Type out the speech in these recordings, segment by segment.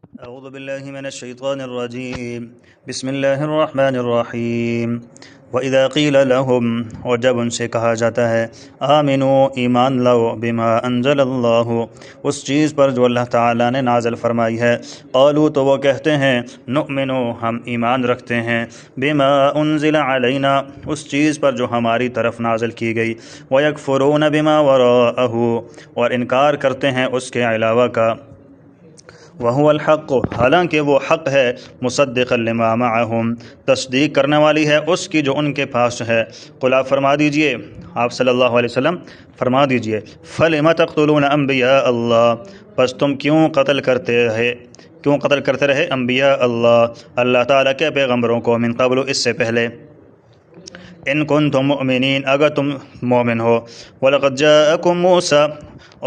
اعوذ باللہ من الشیطان الرجیم بسم اللہ الرحمن الرحیم وَإِذَا قِيلَ لَهُمْ، اور جب ان سے کہا جاتا ہے آمنوا، ایمان لاؤ، بما انزل اللہ، اس چیز پر جو اللہ تعالیٰ نے نازل فرمائی ہے، قالوا، تو وہ کہتے ہیں نؤمن، ہم ایمان رکھتے ہیں، بما انزل علینا، اس چیز پر جو ہماری طرف نازل کی گئی، وَيَكْفُرُونَ بما وراءہ، اور انکار کرتے ہیں اس کے علاوہ کا، وَهُوَ الْحَقُّ، حالانکہ وہ حق ہے، مصدقا لما معہم، تصدیق کرنے والی ہے اس کی جو ان کے پاس ہے۔ قل، آپ فرما دیجئے، آپ صلی اللہ علیہ وسلم فرما دیجئے، فَلِمَ تَقْتُلُونَ أَنبِيَاءَ اللَّهِ، پس تم کیوں قتل کرتے رہے انبیاء اللہ تعالیٰ کے پیغمبروں کو، من قبل، اس سے پہلے، ان کنتم مؤمنین، اگر تم مومن ہو، وَلَقَدْ جَاءَكُم مُوسَىٰ،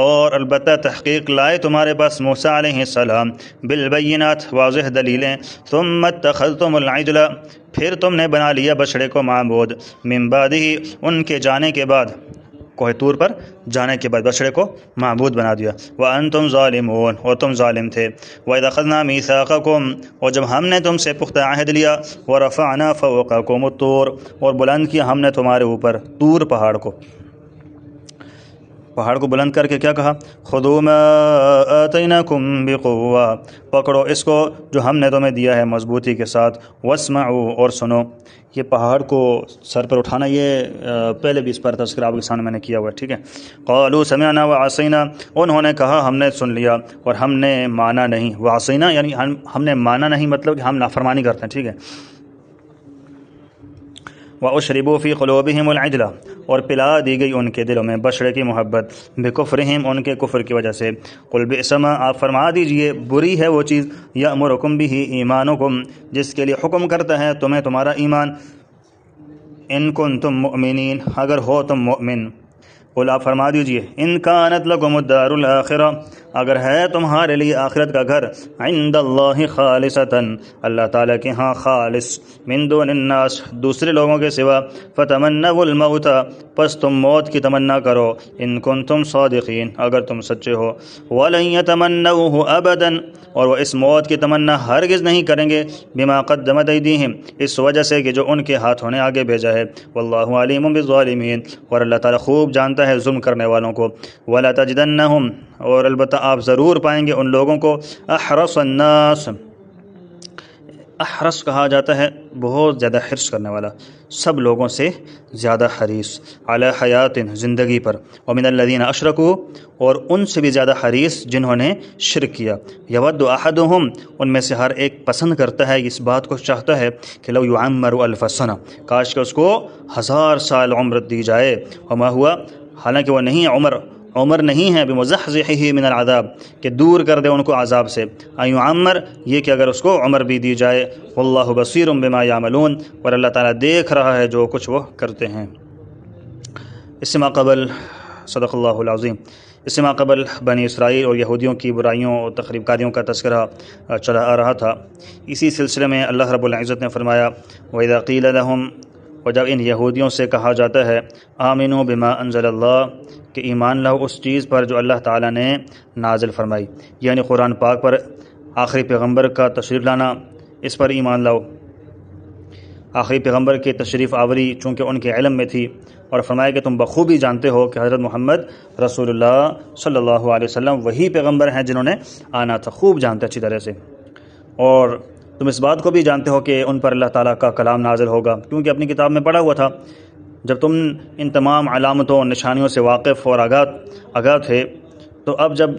اور البتہ تحقیق لائے تمہارے پاس موسیٰ علیہ السلام، بالبینات، واضح دلیلیں، ثم اتخذتم العجل، پھر تم نے بنا لیا بچڑے کو معبود، من بعدہ، ان کے جانے کے بعد، کوہ طور پر جانے کے بعد بچڑے کو معبود بنا دیا، وَأَنْتُمْ ظَالِمُونَ، اور تم ظالم تھے، وَإِذْ أَخَذْنَا مِيثَاقَكُمْ، اور جب ہم نے تم سے پختہ عہد لیا، وَرَفَعْنَا فَوْقَكُمُ الطُّورَ، اور بلند کیا ہم نے تمہارے اوپر طور پہاڑ کو بلند کر کے کیا کہا، خُذُوا مَا آتَيْنَاكُمْ بِقُوَّةٍ، پکڑو اس کو جو ہم نے تمہیں دیا ہے مضبوطی کے ساتھ، وَاسْمَعُوا، اور سنو۔ یہ پہاڑ کو سر پر اٹھانا، یہ پہلے بھی اس پر تذکرہ آپ کے سامنے میں نے کیا ہوا ہے، ٹھیک ہے۔ قَالُوا سَمِعْنَا وَعَصَيْنَا، انہوں نے کہا ہم نے سن لیا اور ہم نے مانا نہیں، وَعَصَيْنَا یعنی ہم نے مانا نہیں، مطلب کہ ہم نافرمانی کرتے ہیں، ٹھیک ہے۔ وَأُشْرِبُوا فِي قُلُوبِهِمُ الْعِجْلَ، اور پلا دی گئی ان کے دلوں میں بچڑے کی محبت، بِكُفْرِهِمْ، ان کے کفر کی وجہ سے۔ قُلْ بِئْسَ مَا، آپ فرما دیجئے بری ہے وہ چیز، یأمرکم بِہ ایمانکم، جس کے لیے حکم کرتا ہے تمہیں تمہارا ایمان، ان کنتم مؤمنین، اگر ہو تم مؤمن۔ قل، آپ فرما دیجئے، ان کانت لکم الدار الاخرہ، اگر ہے تمہارے لیے آخرت کا گھر، عند اللہ خالصتاً، اللہ تعالیٰ کے ہاں خالص، من دون الناس، دوسرے لوگوں کے سوا، فتمنوا الموت، پس تم موت کی تمنا کرو، ان کنتم صادقین، اگر تم سچے ہو، ولن یتمنوہ ابدا، اور وہ اس موت کی تمنا ہرگز نہیں کریں گے، بما قدمت ایدیہم، اس وجہ سے کہ جو ان کے ہاتھوں نے آگے بھیجا ہے، واللہ علیم بالظالمین، اور اللہ تعالیٰ خوب جانتا ہے ظلم کرنے والوں کو، ولا تجدنہم، اور البتہ آپ ضرور پائیں گے ان لوگوں کو، احرص الناس، احرص کہا جاتا ہے بہت زیادہ حرص کرنے والا، سب لوگوں سے زیادہ حریص، علی حیات، زندگی پر، ومن الذین اشرکوا، اور ان سے بھی زیادہ حریص جنہوں نے شرک کیا، یود احدہم، ان میں سے ہر ایک پسند کرتا ہے، اس بات کو چاہتا ہے کہ لو یعمر الف سنہ، کاش کہ اس کو 1000 سال عمر دی جائے، وما ہوا، حالانکہ وہ نہیں عمر نہیں ہے، بمزحزحہ من العذاب، کہ دور کر دے ان کو عذاب سے، یعمر، یہ کہ اگر اس کو عمر بھی دی جائے، واللہ بصیر بما یعملون، اور اللہ تعالیٰ دیکھ رہا ہے جو کچھ وہ کرتے ہیں۔ اس سے ماقبل، صدق اللہ العظیم، اس سے ماقبل بنی اسرائیل اور یہودیوں کی برائیوں اور تخریب کاریوں کا تذکرہ چلا آ رہا تھا۔ اسی سلسلے میں اللہ رب العزت نے فرمایا، وَإِذَا قِيلَ لَهُمْ، اور جب ان یہودیوں سے کہا جاتا ہے، آمنوا بما انزل اللہ، کہ ایمان لاؤ اس چیز پر جو اللہ تعالیٰ نے نازل فرمائی، یعنی قرآن پاک پر آخری پیغمبر کا تشریف لانا، اس پر ایمان لاؤ۔ آخری پیغمبر کی تشریف آوری چونکہ ان کے علم میں تھی، اور فرمایا کہ تم بخوبی جانتے ہو کہ حضرت محمد رسول اللہ صلی اللہ علیہ وسلم وہی پیغمبر ہیں جنہوں نے آنا تھا، خوب جانتے اچھی طرح سے، اور تم اس بات کو بھی جانتے ہو کہ ان پر اللہ تعالیٰ کا کلام نازل ہوگا، کیونکہ اپنی کتاب میں پڑھا ہوا تھا۔ جب تم ان تمام علامتوں اور نشانیوں سے واقف اور آگاہ تھے، تو اب جب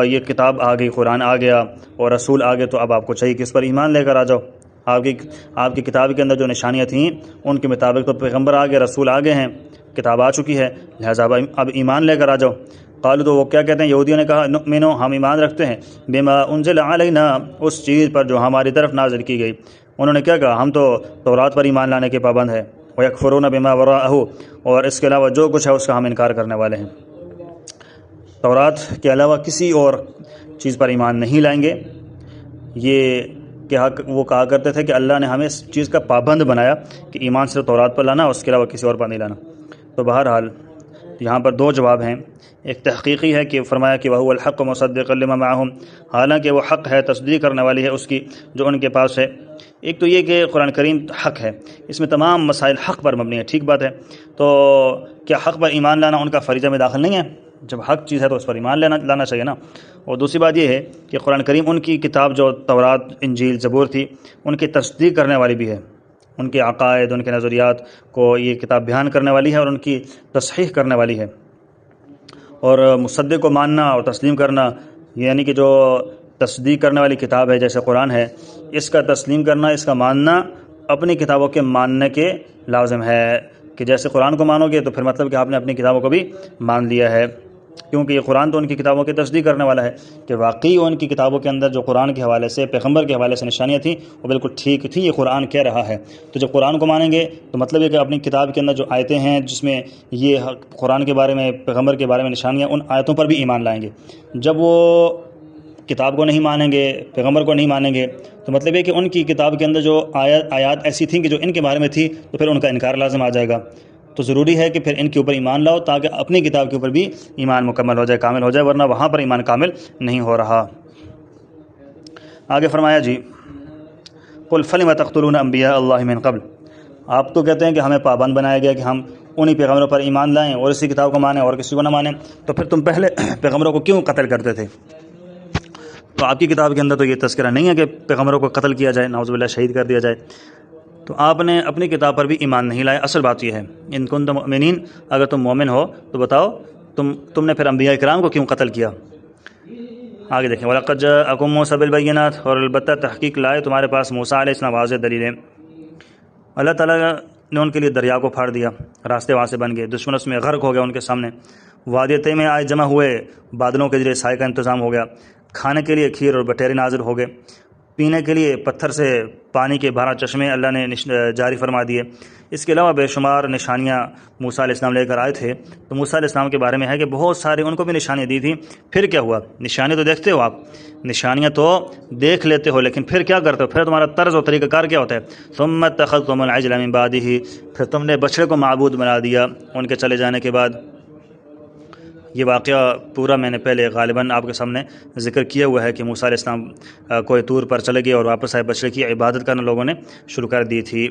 یہ کتاب آ گئی، قرآن آ گیا اور رسول آ گئے، تو اب آپ کو چاہیے کہ اس پر ایمان لے کر آ جاؤ۔ آپ کی کتاب کے اندر جو نشانیاں تھیں ان کے مطابق تو پیغمبر آ گئے، رسول آ گئے ہیں، کتاب آ چکی ہے، لہٰذا اب ایمان لے کر آ جاؤ۔ قالوا، تو وہ کیا کہتے ہیں، یہودیوں نے کہا، نؤمن، ہم ایمان رکھتے ہیں، بما انزل علینا، اس چیز پر جو ہماری طرف نازل کی گئی۔ انہوں نے کیا کہا، ہم تو تورات پر ایمان لانے کے پابند ہیں، وَيَكْفُرُونَ بِمَا وَرَاءَهُ، اور اس کے علاوہ جو کچھ ہے اس کا ہم انکار کرنے والے ہیں، تورات کے علاوہ کسی اور چیز پر ایمان نہیں لائیں گے۔ یہ کہ وہ کہا کرتے تھے کہ اللہ نے ہمیں اس چیز کا پابند بنایا کہ ایمان صرف تورات پر لانا، اس کے علاوہ کسی اور پر نہیں لانا۔ تو بہرحال تو یہاں پر دو جواب ہیں. ایک تحقیقی ہے کہ فرمایا کہ وَهُوَ الْحَقُّ مُصَدِّقًا لِمَا مَعَهُمْ، حالانکہ وہ حق ہے، تصدیق کرنے والی ہے اس کی جو ان کے پاس ہے. ایک تو یہ کہ قرآن کریم حق ہے، اس میں تمام مسائل حق پر مبنی ہے، ٹھیک بات ہے. تو کیا حق پر ایمان لانا ان کا فریضہ میں داخل نہیں ہے؟ جب حق چیز ہے تو اس پر ایمان لانا چاہیے نا. اور دوسری بات یہ ہے کہ قرآن کریم ان کی کتاب جو تورات، انجیل، زبور تھی، ان کی تصدیق کرنے والی بھی ہے. ان کے عقائد، ان کے نظریات کو یہ کتاب بیان کرنے والی ہے اور ان کی تصحیح کرنے والی ہے. اور مصدق کو ماننا اور تسلیم کرنا، یعنی کہ جو تصدیق کرنے والی کتاب ہے جیسے قرآن ہے، اس کا تسلیم کرنا، اس کا ماننا اپنی کتابوں کے ماننے کے لازم ہے. کہ جیسے قرآن کو مانو گے تو پھر مطلب کہ آپ نے اپنی کتابوں کو بھی مان لیا ہے، کیونکہ یہ قرآن تو ان کی کتابوں کی تصدیق کرنے والا ہے کہ واقعی ان کی کتابوں کے اندر جو قرآن کے حوالے سے، پیغمبر کے حوالے سے نشانیاں تھیں وہ بالکل ٹھیک تھیں، یہ قرآن کہہ رہا ہے. تو جب قرآن کو مانیں گے تو مطلب یہ کہ اپنی کتاب کے اندر جو آیتیں ہیں جس میں یہ قرآن کے بارے میں، پیغمبر کے بارے میں نشانیاں، ان آیتوں پر بھی ایمان لائیں گے. جب وہ کتاب کو نہیں مانیں گے، پیغمبر کو نہیں مانیں گے، تو مطلب یہ کہ ان کی کتاب کے اندر جو آیات ایسی تھیں کہ جو ان کے بارے میں تھی، تو پھر ان کا انکار لازم آ جائے گا. تو ضروری ہے کہ پھر ان کے اوپر ایمان لاؤ تاکہ اپنی کتاب کے اوپر بھی ایمان مکمل ہو جائے، کامل ہو جائے، ورنہ وہاں پر ایمان کامل نہیں ہو رہا. آگے فرمایا جی قُلْ فَلِمَ تَقْتُلُونَ أَنْبِيَاءَ اللَّهِ مِنْ قَبْلِ، آپ تو کہتے ہیں کہ ہمیں پابند بنایا گیا کہ ہم انہی پیغمبروں پر ایمان لائیں اور اسی کتاب کو مانیں اور کسی کو نہ مانیں، تو پھر تم پہلے پیغمبروں کو کیوں قتل کرتے تھے؟ تو آپ کی کتاب کے اندر تو یہ تذکرہ نہیں ہے کہ پیغمبروں کو قتل کیا جائے، نعوذ باللہ شہید کر دیا جائے. تو آپ نے اپنی کتاب پر بھی ایمان نہیں لائے. اصل بات یہ ہے ان کنتم مؤمنین، اگر تم مومن ہو تو بتاؤ تم نے پھر انبیاء کرام کو کیوں قتل کیا؟ آگے دیکھیں وَلَقَدْ جَاءَكُم مُوسَىٰ بِالْبَيِّنَاتِ، اور البتہ تحقیق لائے تمہارے پاس موسیٰ علیہ السلام واضح دلیلیں. اللہ تعالیٰ نے ان کے لیے دریا کو پھاڑ دیا، راستے وہاں سے بن گئے، دشمن اس میں غرق ہو گیا ان کے سامنے. وادی طے میں آئے جمع ہوئے، بادلوں کے ذریعے سائے کا انتظام ہو گیا. کھانے کے لیے کھیر اور بٹیرے نازل ہو گئے، پینے کے لیے پتھر سے پانی کے 12 چشمے اللہ نے جاری فرما دیے. اس کے علاوہ بے شمار نشانیاں موسیٰ علیہ السلام لے کر آئے تھے. تو موسیٰ علیہ السلام کے بارے میں ہے کہ بہت سارے ان کو بھی نشانیاں دی تھیں. پھر کیا ہوا؟ نشانی تو دیکھتے ہو آپ، نشانیاں تو دیکھ لیتے ہو، لیکن پھر کیا کرتے ہو؟ پھر تمہارا طرز و طریقہ کار کیا ہوتا ہے؟ ثم اتخذتم العجل من بعدہ، پھر تم نے بچڑے کو معبود بنا دیا ان کے چلے جانے کے بعد. یہ واقعہ پورا میں نے پہلے غالباً آپ کے سامنے ذکر کیا ہوا ہے کہ موسیٰ علیہ السلام کوئی طور پر چلے گئے اور واپس آئے، بچڑے کی عبادت کرنا لوگوں نے شروع کر دی تھی.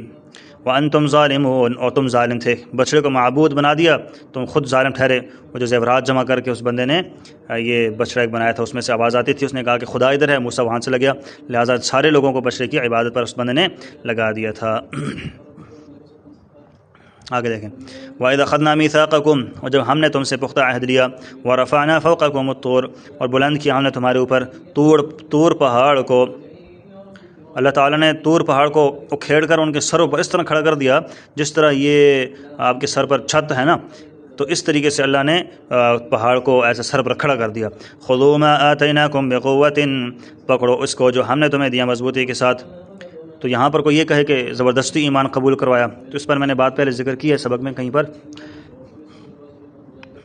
وَأَنْتُمْ ظَالِمُونَ، اور تم ظالم تھے، بچڑے کو معبود بنا دیا، تم خود ظالم ٹھہرے. وہ جو زیورات جمع کر کے اس بندے نے یہ بچڑا ایک بنایا تھا، اس میں سے آواز آتی تھی، اس نے کہا کہ خدا ادھر ہے، موسیٰ وہاں چلا گیا، لہٰذا سارے لوگوں کو بچڑے کی عبادت پر اس بندے نے لگا دیا تھا. آگے دیکھیں وَإِذْ أَخَذْنَا مِيثَاقَكُمْ، اور جب ہم نے تم سے پختہ عہد لیا، وَرَفَعْنَا فَوْقَكُمُ الطُّورَ، اور بلند کیا ہم نے تمہارے اوپر طور پہاڑ کو. اللہ تعالیٰ نے طور پہاڑ کو اکھیڑ کر ان کے سروں پر اس طرح کھڑا کر دیا جس طرح یہ آپ کے سر پر چھت ہے نا، تو اس طریقے سے اللہ نے پہاڑ کو ایسے سر پر کھڑا کر دیا. خُذُوا مَا آتَيْنَاكُمْ بِقُوَّةٍ، پکڑو اس کو جو ہم نے تمہیں دیا مضبوطی کے ساتھ. تو یہاں پر کوئی یہ کہے کہ زبردستی ایمان قبول کروایا، تو اس پر میں نے بات پہلے ذکر کی ہے سبق میں کہیں پر.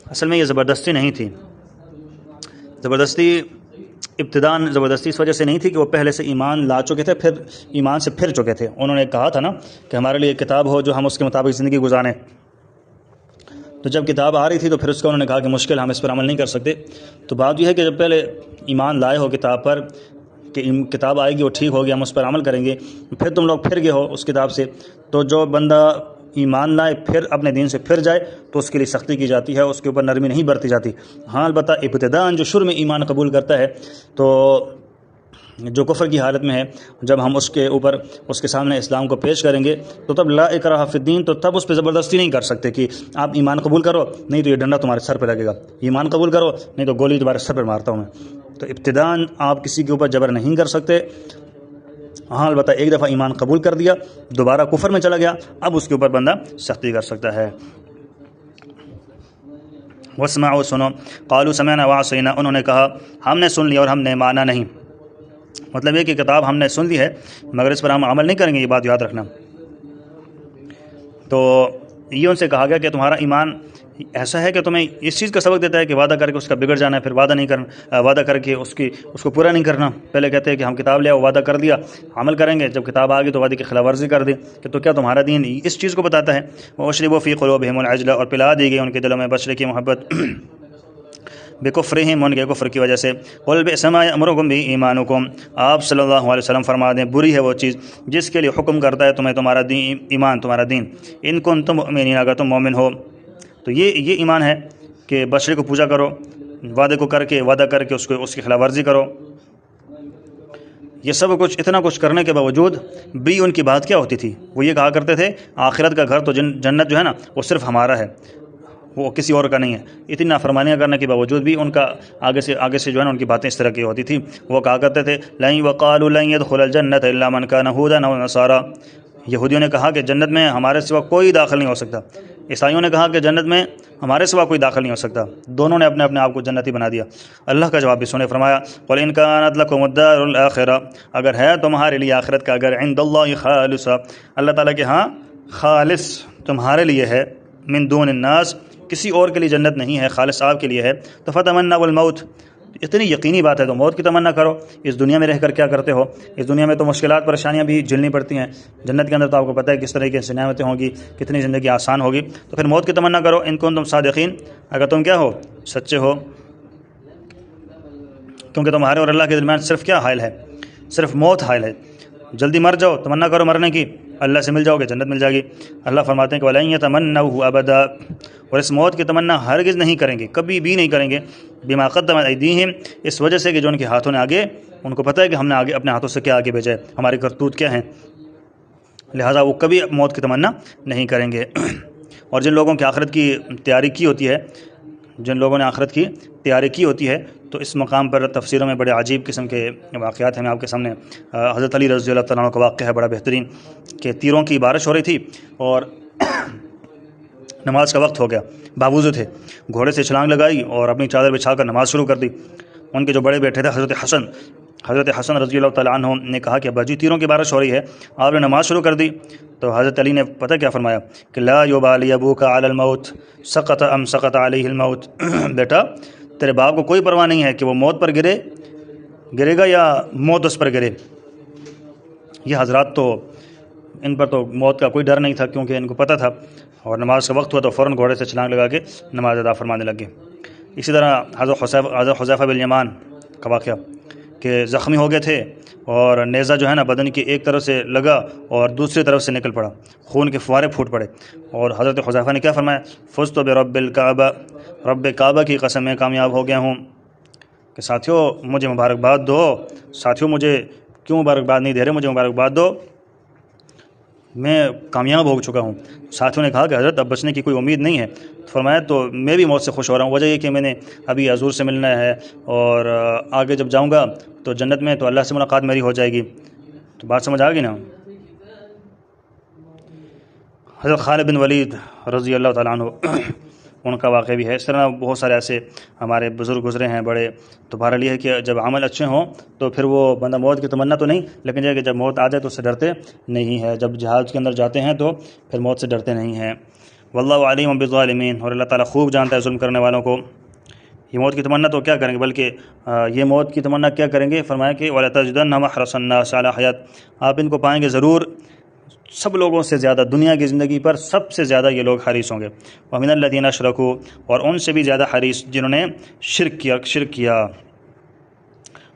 اصل میں یہ زبردستی نہیں تھی، زبردستی ابتداءً زبردستی اس وجہ سے نہیں تھی کہ وہ پہلے سے ایمان لا چکے تھے، پھر ایمان سے پھر چکے تھے. انہوں نے کہا تھا نا کہ ہمارے لیے کتاب ہو جو ہم اس کے مطابق زندگی گزاریں. تو جب کتاب آ رہی تھی تو پھر اس کو انہوں نے کہا کہ مشکل، ہم اس پر عمل نہیں کر سکتے. تو بات یہ ہے کہ جب پہلے ایمان لائے ہو کتاب پر کہ کتاب آئے گی وہ ٹھیک ہوگی، ہم اس پر عمل کریں گے، پھر تم لوگ پھر گئے ہو اس کتاب سے، تو جو بندہ ایمان لائے پھر اپنے دین سے پھر جائے تو اس کے لیے سختی کی جاتی ہے، اس کے اوپر نرمی نہیں برتی جاتی. ہاں البتہ ابتداءً جو شروع میں ایمان قبول کرتا ہے تو جو کفر کی حالت میں ہے، جب ہم اس کے اوپر اس کے سامنے اسلام کو پیش کریں گے تو تب لا اکراہ فی الدین، تو تب اس پہ زبردستی نہیں کر سکتے کہ آپ ایمان قبول کرو نہیں تو یہ ڈنڈا تمہارے سر پہ لگے گا، ایمان قبول کرو نہیں تو گولی تمہارے سر پہ مارتا ہوں میں. تو ابتداءً آپ کسی کے اوپر جبر نہیں کر سکتے. ہاں البتہ ایک دفعہ ایمان قبول کر دیا، دوبارہ کفر میں چلا گیا، اب اس کے اوپر بندہ سختی کر سکتا ہے. واسمعوا، سنو، قالوا سمعنا وعصینا، انہوں نے کہا ہم نے سن لیا اور ہم نے مانا نہیں. مطلب یہ کہ کتاب ہم نے سن لی ہے مگر اس پر ہم عمل نہیں کریں گے، یہ بات یاد رکھنا. تو یہ ان سے کہا گیا کہ تمہارا ایمان ایسا ہے کہ تمہیں اس چیز کا سبق دیتا ہے کہ وعدہ کر کے اس کا بگڑ جانا ہے، پھر وعدہ نہیں کرنا، وعدہ کر کے اس کو پورا نہیں کرنا۔ پہلے کہتے ہیں کہ ہم کتاب لے آؤ، وعدہ کر دیا عمل کریں گے، جب کتاب آ گئی تو وعدے کی خلاف ورزی کر دی، کہ تو کیا تمہارا دین اس چیز کو بتاتا ہے؟ وَأُشْرِبُوا فِي قُلُوبِهِمُ الْعِجْلَ، اور پلا دی گئی ان کے دلوں میں بچڑے کی محبت، بکفرہم، ان کے کفر کی وجہ سے۔ قُلْ بِئْسَ مَا يَأْمُرُكُم بِهِ ایمانکم، آپ صلی اللہ علیہ وسلم فرما دیں بری ہے وہ چیز جس کے لیے حکم کرتا ہے تمہیں تمہارا دین، ایمان تمہارا دین، ان کنتم مؤمنین، اگر تم مومن ہو تو یہ ایمان ہے کہ بچڑے کو پوجا کرو، وعدہ کر کے اس کی خلاف ورزی کرو۔ یہ سب کچھ، اتنا کچھ کرنے کے باوجود بھی ان کی بات کیا ہوتی تھی؟ وہ یہ کہا کرتے تھے آخرت کا گھر تو جنت جو ہے نا وہ صرف ہمارا ہے، وہ کسی اور کا نہیں ہے۔ اتنی نافرمانیاں کرنے کے باوجود بھی ان کا آگے سے جو ہے نا ان کی باتیں اس طرح کی ہوتی تھی۔ وہ کہا کرتے تھے وَقَالُوا لَن يَدْخُلَ الْجَنَّةَ إِلَّا مَنْ كَانَ هُودًا أَوْ نَصَارَىٰ، یہودیوں نے کہا کہ جنت میں ہمارے سوا کوئی داخل نہیں ہو سکتا، عیسائیوں نے کہا کہ جنت میں ہمارے سوا کوئی داخل نہیں ہو سکتا، دونوں نے اپنے آپ کو جنتی بنا دیا۔ اللہ کا جواب بھی سنے، فرمایا قُلْ إِنْ كَانَتْ لَكُمُ الدَّارُ الْآخِرَةُ، اگر ہے تمہارے لیے آخرت کا اگر عند اللہ خالصا، اللہ تعالیٰ کے ہاں خالص تمہارے لیے ہے، من دون الناس، کسی اور کے لیے جنت نہیں ہے، خالص آپ کے لیے ہے، تو فتمنوا الموت، اتنی یقینی بات ہے تو موت کی تمنا کرو۔ اس دنیا میں رہ کر کیا کرتے ہو؟ اس دنیا میں تو مشکلات پریشانیاں بھی جھیلنی پڑتی ہیں، جنت کے اندر تو آپ کو پتہ ہے کس طرح کی نعمتیں ہوں گی، کتنی زندگی آسان ہوگی، تو پھر موت کی تمنا کرو، ان کنتم صادقین، اگر تم کیا ہو، سچے ہو، کیونکہ تمہارے اور اللہ کے درمیان صرف کیا حائل ہے؟ صرف موت حائل ہے۔ جلدی مر جاؤ، تمنا کرو مرنے کی، اللہ سے مل جاؤ گے، جنت مل جائے گی۔ اللہ فرماتے ہیں کہ وَلَن يَتَمَنَّوْهُ أَبَدًا، اور اس موت کی تمنا ہرگز نہیں کریں گے، کبھی بھی نہیں کریں گے، بما قدمت ایدیہم، اس وجہ سے کہ جو ان کے ہاتھوں نے آگے، ان کو پتہ ہے کہ ہم نے آگے اپنے ہاتھوں سے کیا آگے بھیجا ہے، ہمارے کرتوت کیا ہیں، لہٰذا وہ کبھی موت کی تمنا نہیں کریں گے۔ اور جن لوگوں کی آخرت کی تیاری کی ہوتی ہے، جن لوگوں نے آخرت کی تیاری کی ہوتی ہے، تو اس مقام پر تفسیروں میں بڑے عجیب قسم کے واقعات ہیں۔ میں آپ کے سامنے حضرت علی رضی اللہ تعالیٰ عنہ کا واقعہ ہے بڑا بہترین، کہ تیروں کی بارش ہو رہی تھی اور نماز کا وقت ہو گیا، باوضو تھے، گھوڑے سے چھلانگ لگائی اور اپنی چادر بچھا کر نماز شروع کر دی۔ ان کے جو بڑے بیٹے تھے حضرت حسن رضی اللہ تعالیٰ عنہ نے کہا کہ ابا جی تیروں کی بارش ہو رہی ہے، آپ نے نماز شروع کر دی، تو حضرت علی نے پتہ کیا فرمایا کہ لا یبالی ابوک علی الموت سقط ام سقط علیہ الموت، بیٹا تیرے باپ کو کوئی پرواہ نہیں ہے کہ وہ موت پر گرے گا یا موت اس پر گرے۔ یہ حضرات تو ان پر تو موت کا کوئی ڈر نہیں تھا، کیونکہ ان کو پتہ تھا، اور نماز کا وقت ہوا تو فوراً گھوڑے سے چھلانگ لگا کے نماز ادا فرمانے لگے۔ اسی طرح حضرت حذیفہ بن یمان کا واقعہ کہ زخمی ہو گئے تھے اور نیزہ جو ہے نا بدن کی ایک طرف سے لگا اور دوسری طرف سے نکل پڑا، خون کے فوارے پھوٹ پڑے، اور حضرت حذیفہ نے کیا فرمایا؟ فزت برب الکعبہ، رب کعبہ کی قسم میں کامیاب ہو گیا ہوں، کہ ساتھیوں مجھے مبارکباد دو، ساتھیوں مجھے کیوں مبارکباد نہیں دے رہے، مجھے مبارکباد دو، میں کامیاب ہو چکا ہوں۔ ساتھیوں نے کہا کہ حضرت اب بچنے کی کوئی امید نہیں ہے، فرمایا تو میں بھی موت سے خوش ہو رہا ہوں، وجہ یہ کہ میں نے ابھی حضور سے ملنا ہے، اور آگے جب جاؤں گا تو جنت میں تو اللہ سے ملاقات میری ہو جائے گی۔ تو بات سمجھ آ گئی نا؟ حضرت خالد بن ولید رضی اللہ تعالیٰ عنہ ان کا واقعہ بھی ہے۔ اس طرح بہت سارے ایسے ہمارے بزرگ گزرے ہیں بڑے، تو بہرحال یہ ہے کہ جب عمل اچھے ہوں تو پھر وہ بندہ موت کی تمنا تو نہیں، لیکن یہ کہ جب موت آ جائے تو اس سے ڈرتے نہیں ہے، جب جہاد کے اندر جاتے ہیں تو پھر موت سے ڈرتے نہیں ہیں۔ واللہ علیم بالظالمین، اور اللہ تعالیٰ خوب جانتا ہے ظلم کرنے والوں کو۔ یہ موت کی تمنا تو کیا کریں گے، بلکہ یہ موت کی تمنا کیا کریں گے؟ فرمایا کہ وَلَتَجِدَنَّهُمْ أَحْرَصَ النَّاسِ عَلَىٰ حَيَاةٍ، آپ ان کو پائیں گے ضرور سب لوگوں سے زیادہ، دنیا کی زندگی پر سب سے زیادہ یہ لوگ حریص ہوں گے۔ وَمِنَ الَّذِينَ أَشْرَكُوا، اور ان سے بھی زیادہ حریص جنہوں نے شرک کیا۔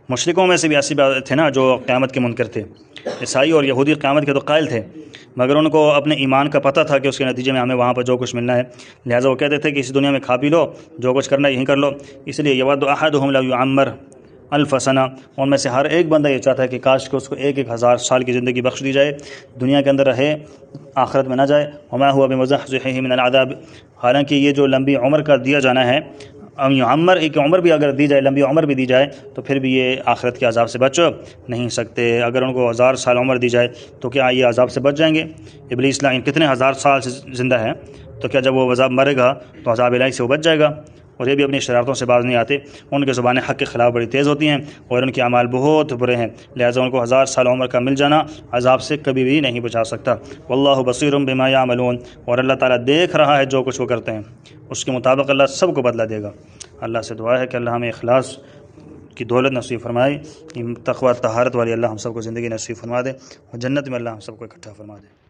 مشرکوں میں سے بھی ایسے تھے نا جو قیامت کے منکر تھے، عیسائی اور یہودی قیامت کے تو قائل تھے، مگر ان کو اپنے ایمان کا پتہ تھا کہ اس کے نتیجے میں ہمیں وہاں پر جو کچھ ملنا ہے، لہٰذا وہ کہتے تھے کہ اس دنیا میں کھا پی لو، جو کچھ کرنا ہے یہیں کر لو۔ اس لیے یود احدہم لو یعمر الف سنہ، ان میں سے ہر ایک بندہ یہ چاہتا ہے کہ کاش کہ اس کو 1000 سال کی زندگی بخش دی جائے، دنیا کے اندر رہے، آخرت میں نہ جائے۔ وما هو بمزحزحہ من العذاب، حالانکہ یہ جو لمبی عمر کا دیا جانا ہے، عمر ایک عمر بھی اگر دی جائے، لمبی عمر بھی دی جائے، تو پھر بھی یہ آخرت کے عذاب سے بچ نہیں سکتے۔ اگر ان کو 1000 سال عمر دی جائے تو کیا یہ عذاب سے بچ جائیں گے؟ ابلیس لعین کتنے 1000 سال سے زندہ ہے، تو کیا جب وہ عذاب مرے گا تو عذاب الہی سے وہ بچ جائے گا؟ اور یہ بھی اپنی شرارتوں سے باز نہیں آتے، ان کی زبانیں حق کے خلاف بڑی تیز ہوتی ہیں اور ان کے اعمال بہت برے ہیں، لہٰذا ان کو 1000 سال عمر کا مل جانا عذاب سے کبھی بھی نہیں بچا سکتا۔ واللہ بصیر بما یعملون، اور اللہ تعالیٰ دیکھ رہا ہے جو کچھ وہ کرتے ہیں، اس کے مطابق اللہ سب کو بدلہ دے گا۔ اللہ سے دعا ہے کہ اللہ ہمیں اخلاص کی دولت نصیب فرمائے، تقوی طہارت والی اللہ ہم سب کو زندگی نصیب فرما دے، اور جنت میں اللہ ہم سب کو اکٹھا فرما دے۔